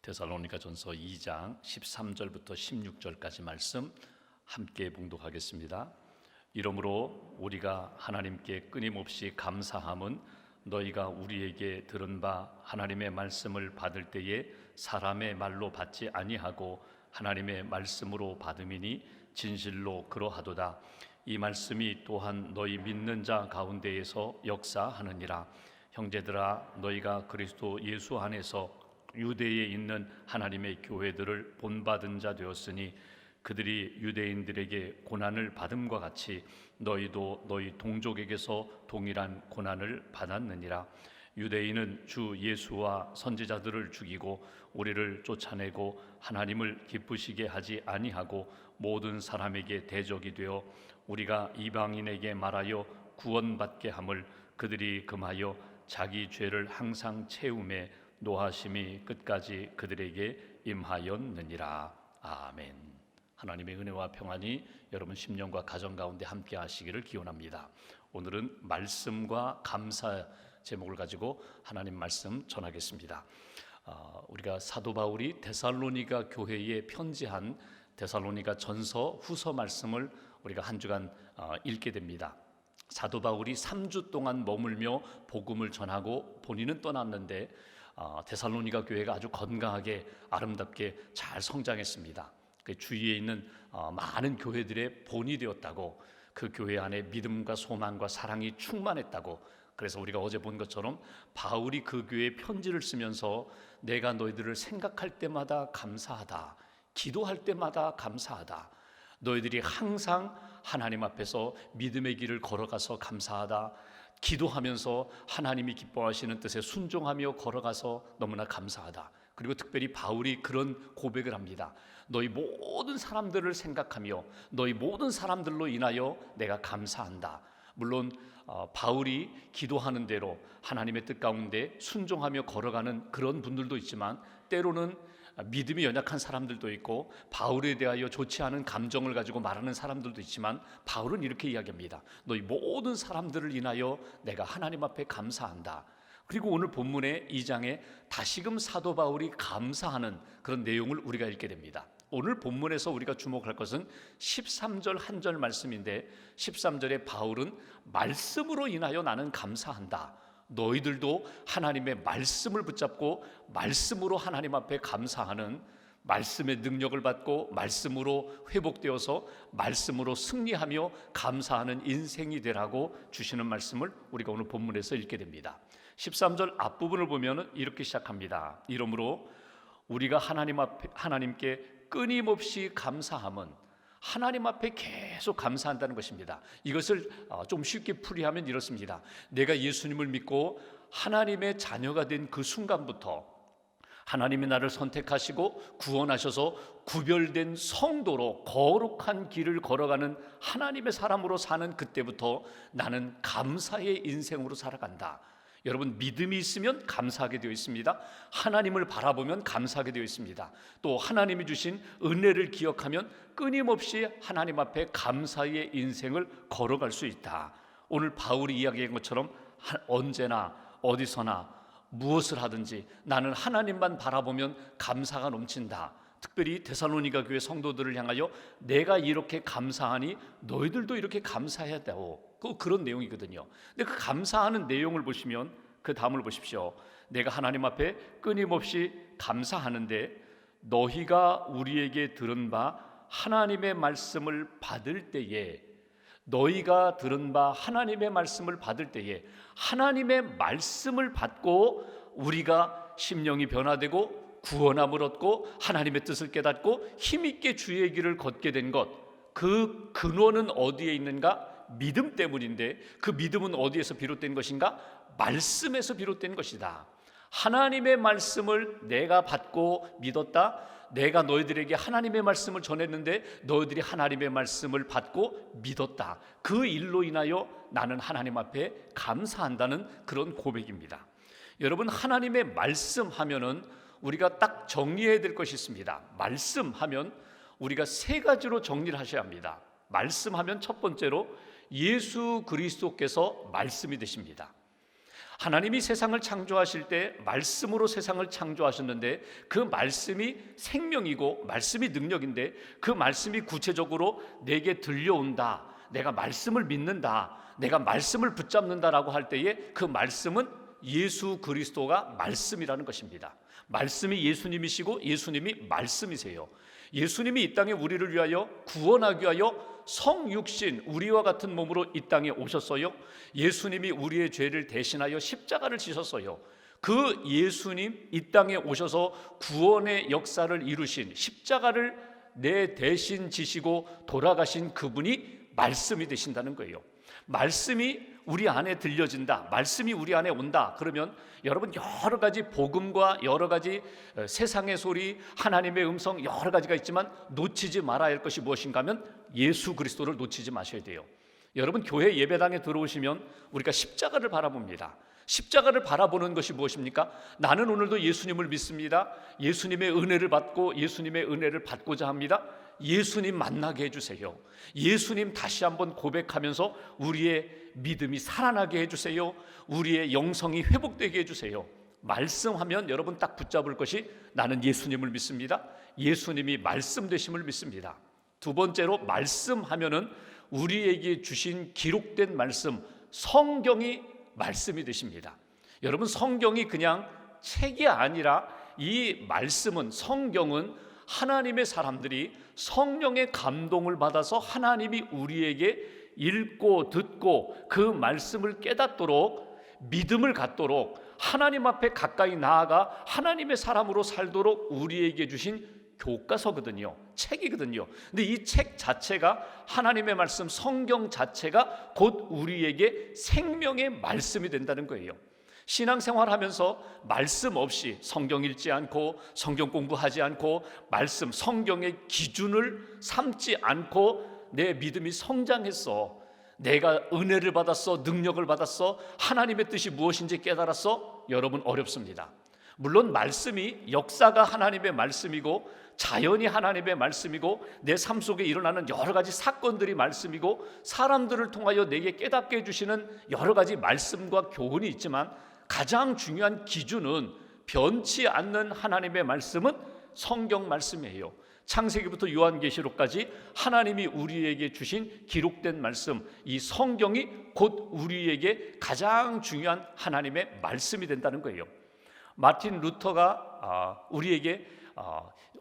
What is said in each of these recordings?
데살로니가전서 2장 13절부터 16절까지 말씀 함께 봉독하겠습니다. 이러므로 우리가 하나님께 끊임없이 감사함은 너희가 우리에게 들은 바 하나님의 말씀을 받을 때에 사람의 말로 받지 아니하고 하나님의 말씀으로 받음이니 진실로 그러하도다. 이 말씀이 또한 너희 믿는 자 가운데에서 역사하느니라. 형제들아, 너희가 그리스도 예수 안에서 유대에 있는 하나님의 교회들을 본받은 자 되었으니 그들이 유대인들에게 고난을 받음과 같이 너희도 너희 동족에게서 동일한 고난을 받았느니라. 유대인은 주 예수와 선지자들을 죽이고 우리를 쫓아내고 하나님을 기쁘시게 하지 아니하고 모든 사람에게 대적이 되어 우리가 이방인에게 말하여 구원받게 함을 그들이 금하여 자기 죄를 항상 채우매 노하심이 끝까지 그들에게 임하였느니라. 아멘. 하나님의 은혜와 평안이 여러분 심령과 가정 가운데 함께 하시기를 기원합니다. 오늘은 말씀과 감사 제목을 가지고 하나님 말씀 전하겠습니다. 우리가 사도 바울이 데살로니가 교회에 편지한 데살로니가 전서 후서 말씀을 우리가 한 주간 읽게 됩니다. 사도 바울이 3주 동안 머물며 복음을 전하고 본인은 떠났는데 데살로니가 교회가 아주 건강하게 아름답게 잘 성장했습니다. 그 주위에 있는 많은 교회들의 본이 되었다고, 그 교회 안에 믿음과 소망과 사랑이 충만했다고. 그래서 우리가 어제 본 것처럼 바울이 그 교회에 편지를 쓰면서 내가 너희들을 생각할 때마다 감사하다, 기도할 때마다 감사하다, 너희들이 항상 하나님 앞에서 믿음의 길을 걸어가서 감사하다, 기도하면서 하나님이 기뻐하시는 뜻에 순종하며 걸어가서 너무나 감사하다. 그리고 특별히 바울이 그런 고백을 합니다. 너희 모든 사람들을 생각하며 너희 모든 사람들로 인하여 내가 감사한다. 물론 바울이 기도하는 대로 하나님의 뜻 가운데 순종하며 걸어가는 그런 분들도 있지만, 때로는 믿음이 연약한 사람들도 있고 바울에 대하여 좋지 않은 감정을 가지고 말하는 사람들도 있지만, 바울은 이렇게 이야기합니다. 너희 모든 사람들을 인하여 내가 하나님 앞에 감사한다. 그리고 오늘 본문의 2장에 다시금 사도 바울이 감사하는 그런 내용을 우리가 읽게 됩니다. 오늘 본문에서 우리가 주목할 것은 13절 한 절 말씀인데, 13절에 바울은 말씀으로 인하여 나는 감사한다. 너희들도 하나님의 말씀을 붙잡고 말씀으로 하나님 앞에 감사하는, 말씀의 능력을 받고 말씀으로 회복되어서 말씀으로 승리하며 감사하는 인생이 되라고 주시는 말씀을 우리가 오늘 본문에서 읽게 됩니다. 13절 앞부분을 보면 이렇게 시작합니다. 이러므로 우리가 하나님께 끊임없이 감사함은, 하나님 앞에 계속 감사한다는 것입니다. 이것을 좀 쉽게 풀이하면 이렇습니다. 내가 예수님을 믿고 하나님의 자녀가 된 그 순간부터 하나님이 나를 선택하시고 구원하셔서 구별된 성도로 거룩한 길을 걸어가는 하나님의 사람으로 사는 그때부터 나는 감사의 인생으로 살아간다. 여러분, 믿음이 있으면 감사하게 되어 있습니다. 하나님을 바라보면 감사하게 되어 있습니다. 또 하나님이 주신 은혜를 기억하면 끊임없이 하나님 앞에 감사의 인생을 걸어갈 수 있다. 오늘 바울이 이야기한 것처럼 언제나 어디서나 무엇을 하든지 나는 하나님만 바라보면 감사가 넘친다. 특별히 데살로니가 교회 성도들을 향하여 내가 이렇게 감사하니 너희들도 이렇게 감사해야 되고, 그런 내용이거든요. 근데 그 감사하는 내용을 보시면 그 다음을 보십시오. 내가 하나님 앞에 끊임없이 감사하는데 너희가 우리에게 들은 바 하나님의 말씀을 받을 때에, 너희가 들은 바 하나님의 말씀을 받을 때에, 하나님의 말씀을 받고 우리가 심령이 변화되고 구원함을 얻고 하나님의 뜻을 깨닫고 힘있게 주의 길을 걷게 된 것, 그 근원은 어디에 있는가? 믿음 때문인데, 그 믿음은 어디에서 비롯된 것인가? 말씀에서 비롯된 것이다. 하나님의 말씀을 내가 받고 믿었다. 내가 너희들에게 하나님의 말씀을 전했는데 너희들이 하나님의 말씀을 받고 믿었다. 그 일로 인하여 나는 하나님 앞에 감사한다는 그런 고백입니다. 여러분, 하나님의 말씀하면은 우리가 딱 정리해야 될 것이 있습니다. 말씀하면 우리가 세 가지로 정리를 하셔야 합니다. 말씀하면 첫 번째로 예수 그리스도께서 말씀이 되십니다. 하나님이 세상을 창조하실 때 말씀으로 세상을 창조하셨는데 그 말씀이 생명이고 말씀이 능력인데 그 말씀이 구체적으로 내게 들려온다, 내가 말씀을 믿는다, 내가 말씀을 붙잡는다라고 할 때에 그 말씀은 예수 그리스도가 말씀이라는 것입니다. 말씀이 예수님이시고 예수님이 말씀이세요. 예수님이 이 땅에 우리를 위하여 구원하기 위하여 성육신 우리와 같은 몸으로 이 땅에 오셨어요. 예수님이 우리의 죄를 대신하여 십자가를 지셨어요. 그 예수님 이 땅에 오셔서 구원의 역사를 이루신, 십자가를 내 대신 지시고 돌아가신 그분이 말씀이 되신다는 거예요. 말씀이 우리 안에 들려진다, 말씀이 우리 안에 온다. 그러면 여러분 여러 가지 복음과 여러 가지 세상의 소리, 하나님의 음성 여러 가지가 있지만 놓치지 말아야 할 것이 무엇인가 하면 예수 그리스도를 놓치지 마셔야 돼요. 여러분 교회 예배당에 들어오시면 우리가 십자가를 바라봅니다. 십자가를 바라보는 것이 무엇입니까? 나는 오늘도 예수님을 믿습니다. 예수님의 은혜를 받고 예수님의 은혜를 받고자 합니다. 예수님 만나게 해주세요. 예수님 다시 한번 고백하면서 우리의 믿음이 살아나게 해주세요. 우리의 영성이 회복되게 해주세요. 말씀하면 여러분 딱 붙잡을 것이 나는 예수님을 믿습니다. 예수님이 말씀 되심을 믿습니다. 두 번째로 말씀하면은 우리에게 주신 기록된 말씀, 성경이 말씀이 되십니다. 여러분 성경이 그냥 책이 아니라 이 말씀은, 성경은 하나님의 사람들이 성령의 감동을 받아서 하나님이 우리에게 읽고 듣고 그 말씀을 깨닫도록, 믿음을 갖도록, 하나님 앞에 가까이 나아가 하나님의 사람으로 살도록 우리에게 주신 교과서거든요. 책이거든요. 근데 이 책 자체가, 하나님의 말씀, 성경 자체가 곧 우리에게 생명의 말씀이 된다는 거예요. 신앙생활 하면서 말씀 없이, 성경 읽지 않고 성경 공부하지 않고 말씀, 성경의 기준을 삼지 않고 내 믿음이 성장했어, 내가 은혜를 받았어, 능력을 받았어, 하나님의 뜻이 무엇인지 깨달았어, 여러분 어렵습니다. 물론 말씀이, 역사가 하나님의 말씀이고 자연이 하나님의 말씀이고 내 삶 속에 일어나는 여러 가지 사건들이 말씀이고 사람들을 통하여 내게 깨닫게 해주시는 여러 가지 말씀과 교훈이 있지만 가장 중요한 기준은 변치 않는 하나님의 말씀은 성경 말씀이에요. 창세기부터 요한계시록까지 하나님이 우리에게 주신 기록된 말씀, 이 성경이 곧 우리에게 가장 중요한 하나님의 말씀이 된다는 거예요. 마틴 루터가 우리에게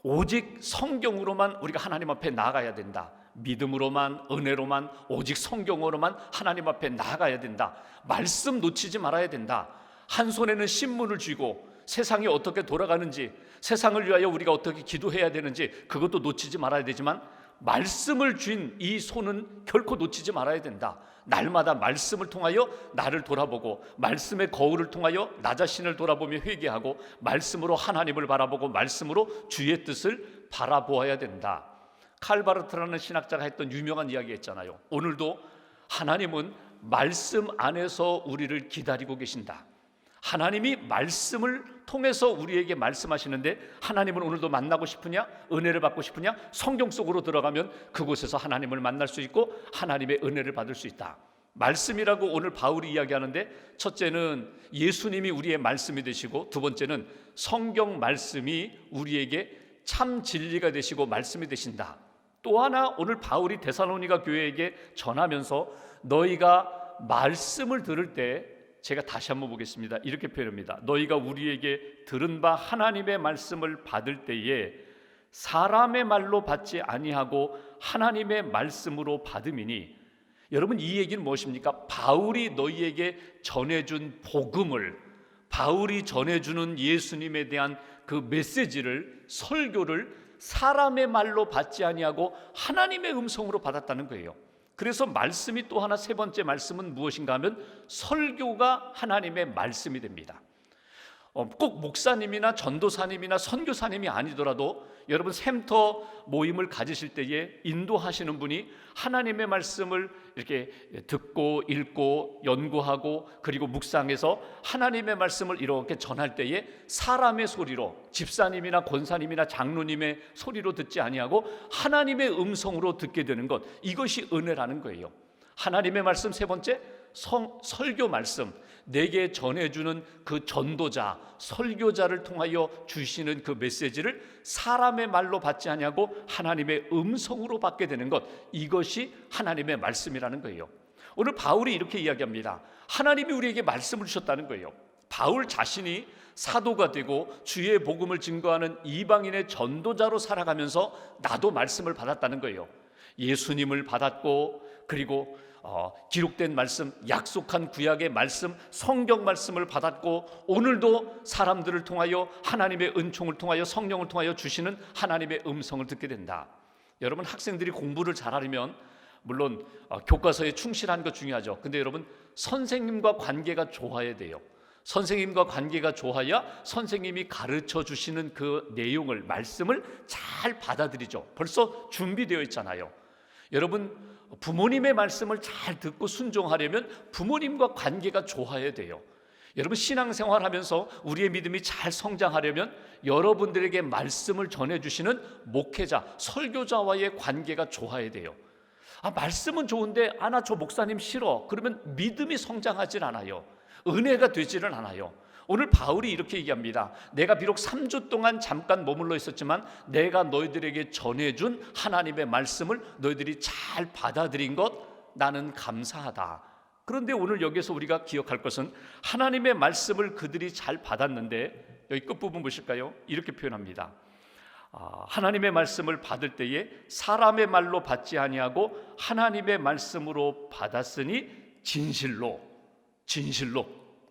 오직 성경으로만 우리가 하나님 앞에 나아가야 된다, 믿음으로만, 은혜로만, 오직 성경으로만 하나님 앞에 나아가야 된다, 말씀 놓치지 말아야 된다, 한 손에는 신문을 쥐고 세상이 어떻게 돌아가는지, 세상을 위하여 우리가 어떻게 기도해야 되는지 그것도 놓치지 말아야 되지만 말씀을 쥔 이 손은 결코 놓치지 말아야 된다. 날마다 말씀을 통하여 나를 돌아보고, 말씀의 거울을 통하여 나 자신을 돌아보며 회개하고, 말씀으로 하나님을 바라보고 말씀으로 주의 뜻을 바라보아야 된다. 칼바르트라는 신학자가 했던 유명한 이야기가 있잖아요. 오늘도 하나님은 말씀 안에서 우리를 기다리고 계신다. 하나님이 말씀을 통해서 우리에게 말씀하시는데 하나님은 오늘도 만나고 싶으냐? 은혜를 받고 싶으냐? 성경 속으로 들어가면 그곳에서 하나님을 만날 수 있고 하나님의 은혜를 받을 수 있다. 말씀이라고 오늘 바울이 이야기하는데, 첫째는 예수님이 우리의 말씀이 되시고, 두 번째는 성경 말씀이 우리에게 참 진리가 되시고 말씀이 되신다. 또 하나 오늘 바울이 데살로니가 교회에게 전하면서 너희가 말씀을 들을 때, 제가 다시 한번 보겠습니다. 이렇게 표현합니다. 너희가 우리에게 들은 바 하나님의 말씀을 받을 때에 사람의 말로 받지 아니하고 하나님의 말씀으로 받음이니. 여러분 이 얘기는 무엇입니까? 바울이 너희에게 전해준 복음을, 바울이 전해주는 예수님에 대한 그 메시지를, 설교를 사람의 말로 받지 아니하고 하나님의 음성으로 받았다는 거예요. 그래서 말씀이 또 하나, 세 번째 말씀은 무엇인가 하면 설교가 하나님의 말씀이 됩니다. 꼭 목사님이나 전도사님이나 선교사님이 아니더라도 여러분 샘터 모임을 가지실 때에 인도하시는 분이 하나님의 말씀을 이렇게 듣고 읽고 연구하고 그리고 묵상해서 하나님의 말씀을 이렇게 전할 때에 사람의 소리로, 집사님이나 권사님이나 장로님의 소리로 듣지 아니하고 하나님의 음성으로 듣게 되는 것, 이것이 은혜라는 거예요. 하나님의 말씀, 세 번째 설교 말씀, 내게 전해주는 그 전도자, 설교자를 통하여 주시는 그 메시지를 사람의 말로 받지 아니하고 하나님의 음성으로 받게 되는 것, 이것이 하나님의 말씀이라는 거예요. 오늘 바울이 이렇게 이야기합니다. 하나님이 우리에게 말씀을 주셨다는 거예요. 바울 자신이 사도가 되고 주의 복음을 증거하는 이방인의 전도자로 살아가면서 나도 말씀을 받았다는 거예요. 예수님을 받았고, 그리고 기록된 말씀, 약속한 구약의 말씀, 성경 말씀을 받았고, 오늘도 사람들을 통하여 하나님의 은총을 통하여 성령을 통하여 주시는 하나님의 음성을 듣게 된다. 여러분, 학생들이 공부를 잘하려면 물론 교과서에 충실한 거 중요하죠. 근데 여러분, 선생님과 관계가 좋아야 돼요. 선생님과 관계가 좋아야 선생님이 가르쳐 주시는 그 내용을, 말씀을 잘 받아들이죠. 벌써 준비되어 있잖아요. 여러분, 부모님의 말씀을 잘 듣고 순종하려면 부모님과 관계가 좋아야 돼요. 여러분, 신앙생활 하면서 우리의 믿음이 잘 성장하려면 여러분들에게 말씀을 전해주시는 목회자, 설교자와의 관계가 좋아야 돼요. 말씀은 좋은데 나 저 목사님 싫어. 그러면 믿음이 성장하질 않아요. 은혜가 되지는 않아요. 오늘 바울이 이렇게 얘기합니다. 내가 비록 3주 동안 잠깐 머물러 있었지만 내가 너희들에게 전해준 하나님의 말씀을 너희들이 잘 받아들인 것, 나는 감사하다. 그런데 오늘 여기서 우리가 기억할 것은 하나님의 말씀을 그들이 잘 받았는데, 여기 끝부분 보실까요? 이렇게 표현합니다. 하나님의 말씀을 받을 때에 사람의 말로 받지 아니하고 하나님의 말씀으로 받았으니 진실로.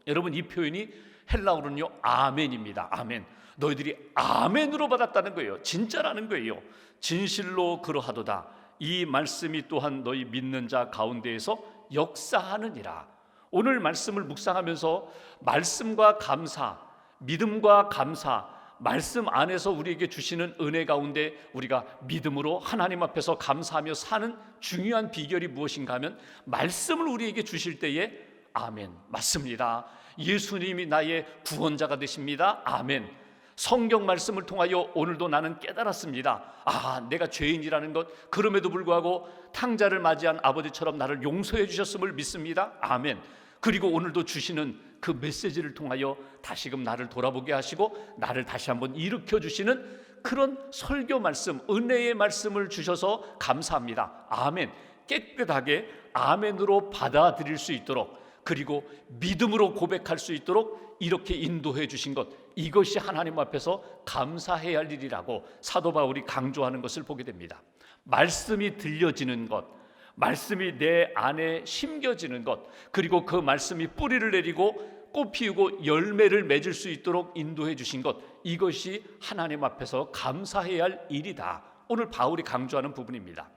여러분, 이 표현이 헬라어로는요 아멘입니다. 아멘. 너희들이 아멘으로 받았다는 거예요. 진짜라는 거예요. 진실로 그러하도다. 이 말씀이 또한 너희 믿는 자 가운데에서 역사하느니라. 오늘 말씀을 묵상하면서 말씀과 감사, 믿음과 감사, 말씀 안에서 우리에게 주시는 은혜 가운데 우리가 믿음으로 하나님 앞에서 감사하며 사는 중요한 비결이 무엇인가 하면, 말씀을 우리에게 주실 때에 아멘, 맞습니다. 예수님이 나의 구원자가 되십니다. 아멘. 성경 말씀을 통하여 오늘도 나는 깨달았습니다. 내가 죄인이라는 것, 그럼에도 불구하고 탕자를 맞이한 아버지처럼 나를 용서해 주셨음을 믿습니다. 아멘. 그리고 오늘도 주시는 그 메시지를 통하여 다시금 나를 돌아보게 하시고 나를 다시 한번 일으켜 주시는 그런 설교 말씀, 은혜의 말씀을 주셔서 감사합니다. 아멘. 깨끗하게 아멘으로 받아들일 수 있도록, 그리고 믿음으로 고백할 수 있도록 이렇게 인도해 주신 것, 이것이 하나님 앞에서 감사해야 할 일이라고 사도 바울이 강조하는 것을 보게 됩니다. 말씀이 들려지는 것, 말씀이 내 안에 심겨지는 것, 그리고 그 말씀이 뿌리를 내리고 꽃 피우고 열매를 맺을 수 있도록 인도해 주신 것, 이것이 하나님 앞에서 감사해야 할 일이다. 오늘 바울이 강조하는 부분입니다.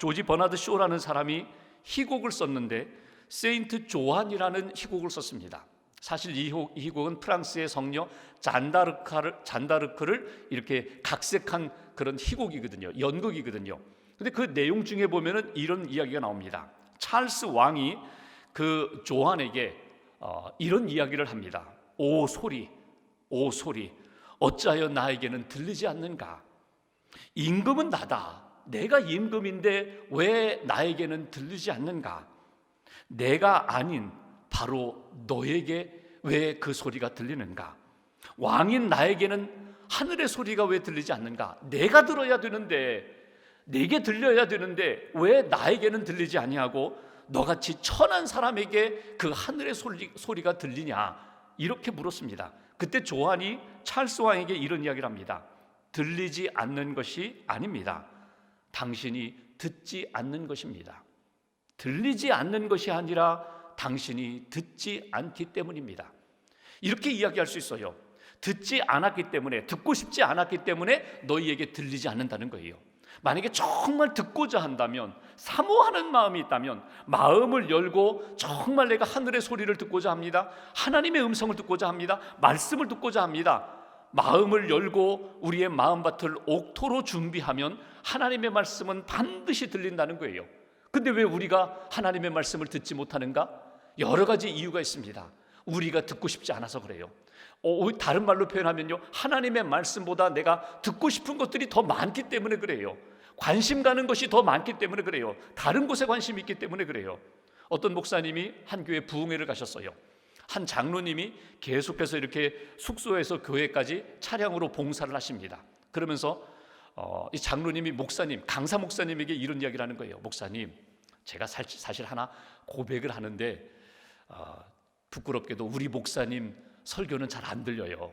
조지 버나드 쇼라는 사람이 희곡을 썼는데 세인트 조안이라는 희곡을 썼습니다. 사실 이 희곡은 프랑스의 성녀 잔다르크를 이렇게 각색한 그런 희곡이거든요. 연극이거든요. 근데 그 내용 중에 보면은 이런 이야기가 나옵니다. 찰스 왕이 그 조안에게 이런 이야기를 합니다. 오 소리, 어찌하여 나에게는 들리지 않는가? 임금은 나다. 내가 임금인데 왜 나에게는 들리지 않는가? 내가 아닌 바로 너에게 왜 그 소리가 들리는가? 왕인 나에게는 하늘의 소리가 왜 들리지 않는가? 내가 들어야 되는데, 내게 들려야 되는데 왜 나에게는 들리지 아니하고 너같이 천한 사람에게 그 하늘의 소리가 들리냐? 이렇게 물었습니다. 그때 조안이 찰스 왕에게 이런 이야기를 합니다. 들리지 않는 것이 아닙니다. 당신이 듣지 않는 것입니다. 들리지 않는 것이 아니라 당신이 듣지 않기 때문입니다. 이렇게 이야기할 수 있어요. 듣지 않았기 때문에, 듣고 싶지 않았기 때문에 너희에게 들리지 않는다는 거예요. 만약에 정말 듣고자 한다면, 사모하는 마음이 있다면 마음을 열고 정말 내가 하늘의 소리를 듣고자 합니다, 하나님의 음성을 듣고자 합니다, 말씀을 듣고자 합니다, 마음을 열고 우리의 마음밭을 옥토로 준비하면 하나님의 말씀은 반드시 들린다는 거예요. 근데 왜 우리가 하나님의 말씀을 듣지 못하는가? 여러 가지 이유가 있습니다. 우리가 듣고 싶지 않아서 그래요. 다른 말로 표현하면요, 하나님의 말씀보다 내가 듣고 싶은 것들이 더 많기 때문에 그래요. 관심 가는 것이 더 많기 때문에 그래요. 다른 곳에 관심이 있기 때문에 그래요. 어떤 목사님이 한 교회 부흥회를 가셨어요. 한 장로님이 계속해서 이렇게 숙소에서 교회까지 차량으로 봉사를 하십니다. 그러면서 이 장로님이 목사님, 강사 목사님에게 이런 이야기를 하는 거예요. 목사님, 제가 사실 하나 고백을 하는데 부끄럽게도 우리 목사님 설교는 잘 안 들려요.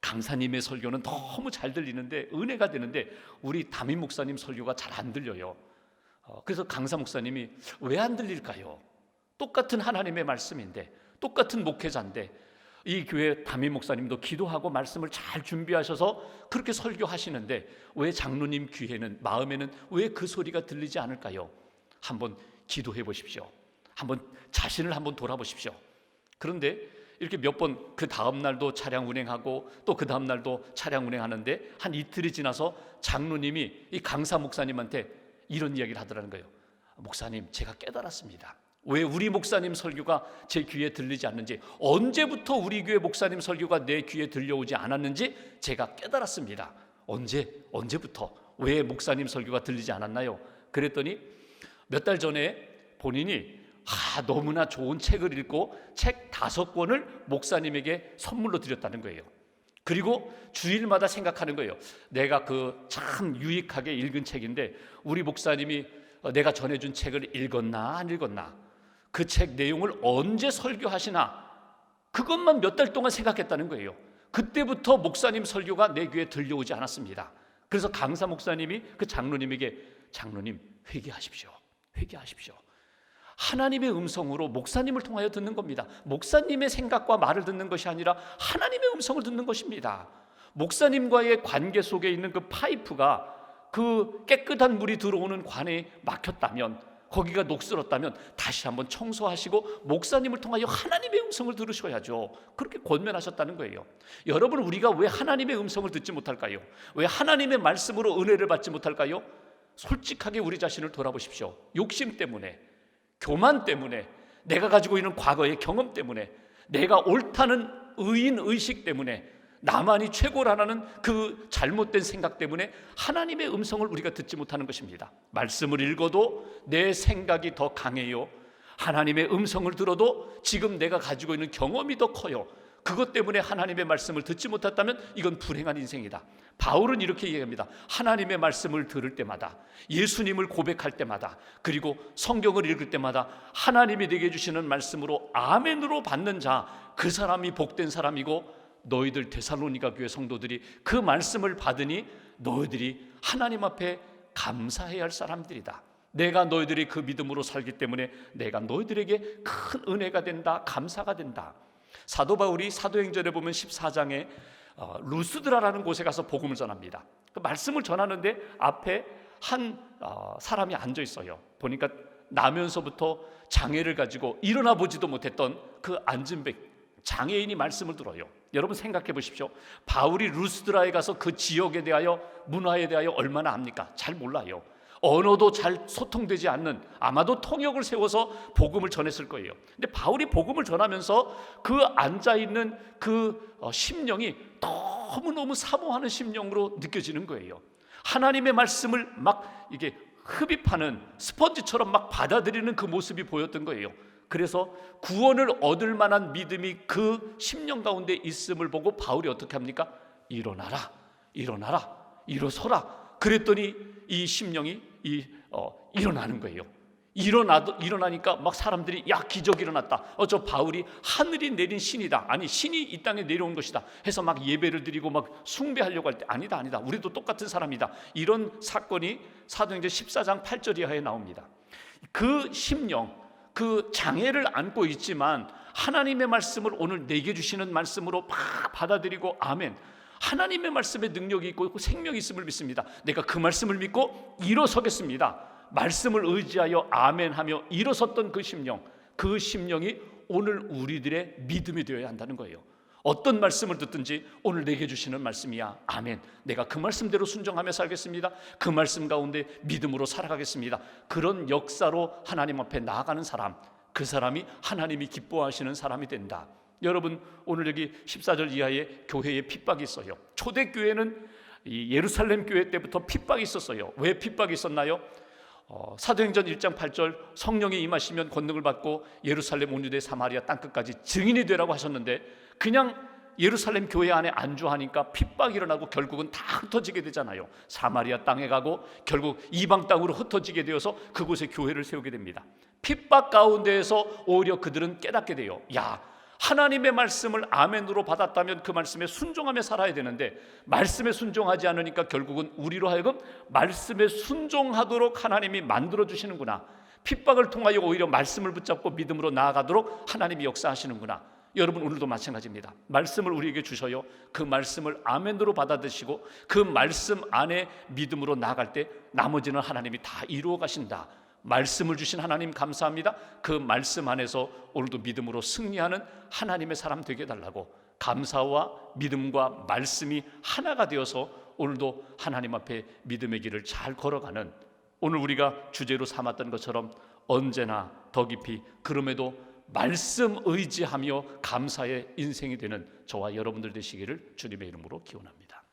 강사님의 설교는 너무 잘 들리는데 은혜가 되는데 우리 담임 목사님 설교가 잘 안 들려요. 그래서 강사 목사님이 왜 안 들릴까요? 똑같은 하나님의 말씀인데, 똑같은 목회자인데, 이 교회 담임 목사님도 기도하고 말씀을 잘 준비하셔서 그렇게 설교하시는데 왜 장로님 귀에는, 마음에는 왜 그 소리가 들리지 않을까요? 한번 기도해 보십시오. 한번 자신을 한번 돌아보십시오. 그런데 이렇게 몇 번, 그 다음 날도 차량 운행하고 또 그 다음 날도 차량 운행하는데 한 이틀이 지나서 장로님이 이 강사 목사님한테 이런 이야기를 하더라는 거예요. 목사님, 제가 깨달았습니다. 왜 우리 목사님 설교가 제 귀에 들리지 않는지, 언제부터 우리 교회 목사님 설교가 내 귀에 들려오지 않았는지 제가 깨달았습니다. 언제부터 왜 목사님 설교가 들리지 않았나요? 그랬더니 몇 달 전에 본인이 너무나 좋은 책을 읽고 책 5권을 목사님에게 선물로 드렸다는 거예요. 그리고 주일마다 생각하는 거예요. 내가 그 참 유익하게 읽은 책인데 우리 목사님이 내가 전해준 책을 읽었나 안 읽었나, 그 책 내용을 언제 설교하시나, 그것만 몇 달 동안 생각했다는 거예요. 그때부터 목사님 설교가 내 귀에 들려오지 않았습니다. 그래서 강사 목사님이 그 장로님에게, 장로님 회개하십시오. 하나님의 음성으로 목사님을 통하여 듣는 겁니다. 목사님의 생각과 말을 듣는 것이 아니라 하나님의 음성을 듣는 것입니다. 목사님과의 관계 속에 있는 그 파이프가, 그 깨끗한 물이 들어오는 관에 막혔다면, 거기가 녹슬었다면 다시 한번 청소하시고 목사님을 통하여 하나님의 음성을 들으셔야죠. 그렇게 권면하셨다는 거예요. 여러분, 우리가 왜 하나님의 음성을 듣지 못할까요? 왜 하나님의 말씀으로 은혜를 받지 못할까요? 솔직하게 우리 자신을 돌아보십시오. 욕심 때문에, 교만 때문에, 내가 가지고 있는 과거의 경험 때문에, 내가 옳다는 의인 의식 때문에, 나만이 최고라는 그 잘못된 생각 때문에 하나님의 음성을 우리가 듣지 못하는 것입니다. 말씀을 읽어도 내 생각이 더 강해요. 하나님의 음성을 들어도 지금 내가 가지고 있는 경험이 더 커요. 그것 때문에 하나님의 말씀을 듣지 못했다면 이건 불행한 인생이다. 바울은 이렇게 얘기합니다. 하나님의 말씀을 들을 때마다, 예수님을 고백할 때마다, 그리고 성경을 읽을 때마다 하나님이 내게 주시는 말씀으로 아멘으로 받는 자, 그 사람이 복된 사람이고, 너희들 데살로니가 교회 성도들이 그 말씀을 받으니 너희들이 하나님 앞에 감사해야 할 사람들이다. 내가 너희들이 그 믿음으로 살기 때문에 내가 너희들에게 큰 은혜가 된다, 감사가 된다. 사도 바울이 사도행전에 보면 14장에 루스드라라는 곳에 가서 복음을 전합니다. 그 말씀을 전하는데 앞에 한 사람이 앉아 있어요. 보니까 나면서부터 장애를 가지고 일어나 보지도 못했던 그 앉은 장애인이 말씀을 들어요. 여러분 생각해 보십시오. 바울이 루스드라에 가서 그 지역에 대하여, 문화에 대하여 얼마나 압니까? 잘 몰라요. 언어도 잘 소통되지 않는, 아마도 통역을 세워서 복음을 전했을 거예요. 근데 바울이 복음을 전하면서 그 앉아있는 그 심령이 너무너무 사모하는 심령으로 느껴지는 거예요. 하나님의 말씀을 막 이게 흡입하는 스펀지처럼 막 받아들이는 그 모습이 보였던 거예요. 그래서 구원을 얻을 만한 믿음이 그 심령 가운데 있음을 보고 바울이 어떻게 합니까? 일어나라, 일어서라. 그랬더니 이 심령이 일어나는 거예요. 일어나니까 막 사람들이 야, 기적이 일어났다. 저 바울이 하늘이 내린 신이다. 아니, 신이 이 땅에 내려온 것이다 해서 막 예배를 드리고 막 숭배하려고 할 때 아니다, 우리도 똑같은 사람이다. 이런 사건이 사도행전 14장 8절 이하에 나옵니다. 그 심령, 그 장애를 안고 있지만 하나님의 말씀을 오늘 내게 주시는 말씀으로 막 받아들이고 아멘, 하나님의 말씀에 능력이 있고 생명이 있음을 믿습니다. 내가 그 말씀을 믿고 일어서겠습니다. 말씀을 의지하여 아멘하며 일어섰던 그 심령이 오늘 우리들의 믿음이 되어야 한다는 거예요. 어떤 말씀을 듣든지 오늘 내게 주시는 말씀이야, 아멘, 내가 그 말씀대로 순종하며 살겠습니다. 그 말씀 가운데 믿음으로 살아가겠습니다. 그런 역사로 하나님 앞에 나아가는 사람, 그 사람이 하나님이 기뻐하시는 사람이 된다. 여러분, 오늘 여기 14절 이하에 교회에 핍박이 있어요. 초대교회는 이 예루살렘 교회 때부터 핍박이 있었어요. 왜 핍박이 있었나요? 사도행전 1장 8절 성령이 임하시면 권능을 받고 예루살렘 온 유대 사마리아 땅끝까지 증인이 되라고 하셨는데 그냥 예루살렘 교회 안에 안주하니까 핍박이 일어나고 결국은 다 흩어지게 되잖아요. 사마리아 땅에 가고 결국 이방 땅으로 흩어지게 되어서 그곳에 교회를 세우게 됩니다. 핍박 가운데에서 오히려 그들은 깨닫게 돼요. 야, 하나님의 말씀을 아멘으로 받았다면 그 말씀에 순종하며 살아야 되는데 말씀에 순종하지 않으니까 결국은 우리로 하여금 말씀에 순종하도록 하나님이 만들어주시는구나. 핍박을 통하여 오히려 말씀을 붙잡고 믿음으로 나아가도록 하나님이 역사하시는구나. 여러분, 오늘도 마찬가지입니다. 말씀을 우리에게 주셔요. 그 말씀을 아멘으로 받아들이시고 그 말씀 안에 믿음으로 나아갈 때 나머지는 하나님이 다 이루어 가신다. 말씀을 주신 하나님 감사합니다. 그 말씀 안에서 오늘도 믿음으로 승리하는 하나님의 사람 되게 해달라고, 감사와 믿음과 말씀이 하나가 되어서 오늘도 하나님 앞에 믿음의 길을 잘 걸어가는, 오늘 우리가 주제로 삼았던 것처럼 언제나 더 깊이 그럼에도 말씀 의지하며 감사의 인생이 되는 저와 여러분들 되시기를 주님의 이름으로 기원합니다.